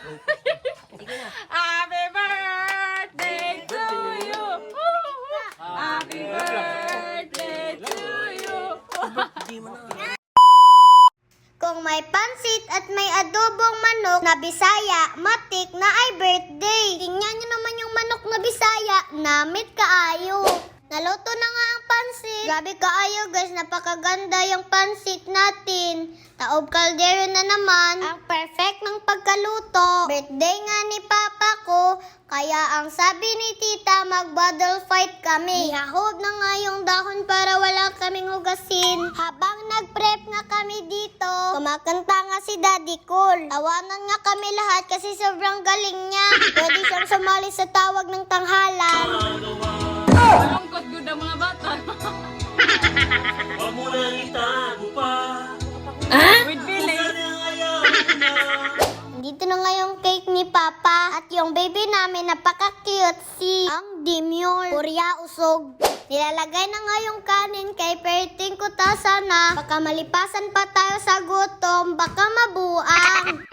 Happy birthday to you. Happy birthday to you. Kung may pansit at may adobong manok na Bisaya, matik na ay birthday. Tingnan nyo naman yung manok na Bisaya, namit kaayo. Naluto na nga ang pansit. Grabe kaayo guys, napakaganda yung pansit natin. Taob kaldero na naman. Ang perfect ng pagkaluto. Birthday nga ni Papa ko, kaya ang sabi ni Tita, mag-bottle fight kami. Ihahob na nga yung dahon para wala kaming hugasin. Habang nag-prep nga kami dito, kumakanta nga si Daddy Cool. Tawanan nga kami lahat kasi sobrang galing niya. Pwede siyang sumali sa tawag ng tanghalan. Malungkot good ang mga bata. Wag mo na itago pa. With feeling. Dito na nga yung cake ni Papa at yung baby namin napaka-cute si ang Dimyol. Kurya usog. Nilalagay na nga yung kanin kay perting ko ta sana. Baka malipasan pa tayo sa gutom, baka mabuang.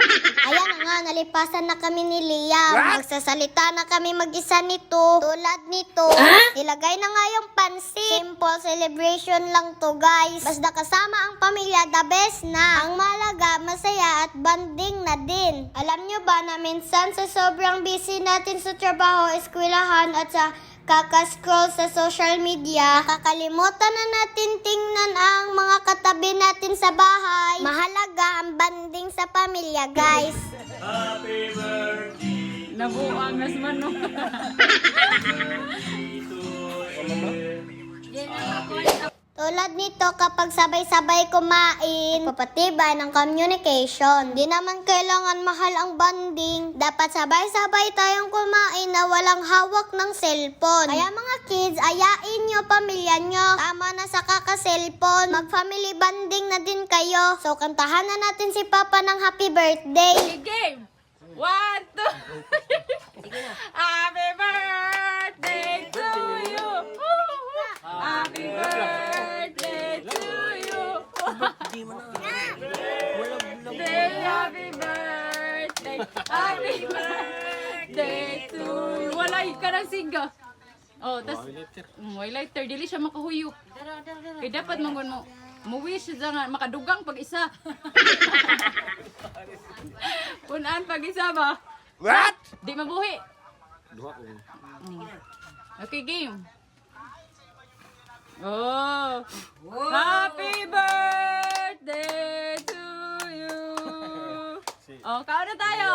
Ayan na nga, nalipasan na kami ni Liam. Magsasalita na kami mag-isa nito. Tulad nito, nilagay na nga yung pansit. Simple celebration lang to guys. Basta kasama ang pamilya, the best na. Ang malaga, masaya at banding na din. Alam nyo ba na minsan sa sobrang busy natin sa trabaho, eskwelahan at sa kaka-scroll sa social media, nakakalimutan na natin tingnan ang mga katabi natin sa bahay. Mahalaga ang banding sa pamilya, guys. Happy birthday Nabuang as manok. to Tulad nito, kapag sabay-sabay kumain, papatibay ng communication. Di naman kailangan mahal ang banding. Dapat sabay-sabay tayong kumain na walang hawak ng cellphone. Kaya mga kids, ayain nyo pamilya nyo. Tama na sa kaka-cellphone. Mag-family banding na din kayo. So, kantahan na natin si Papa ng happy birthday. Game. 1, 2. Happy birthday to you. Happy birthday to you. Happy birthday. Happy birthday to you. Wala ka ng siga. Oh, tas highlighter dili siya makahuyo. Kaya dapat mo wish siya nga makadugang pag isa. Punaan pag isa ba? What? Di mabuhi. Okay, game. Oh! Happy birthday to you! Oh, kaon na tayo!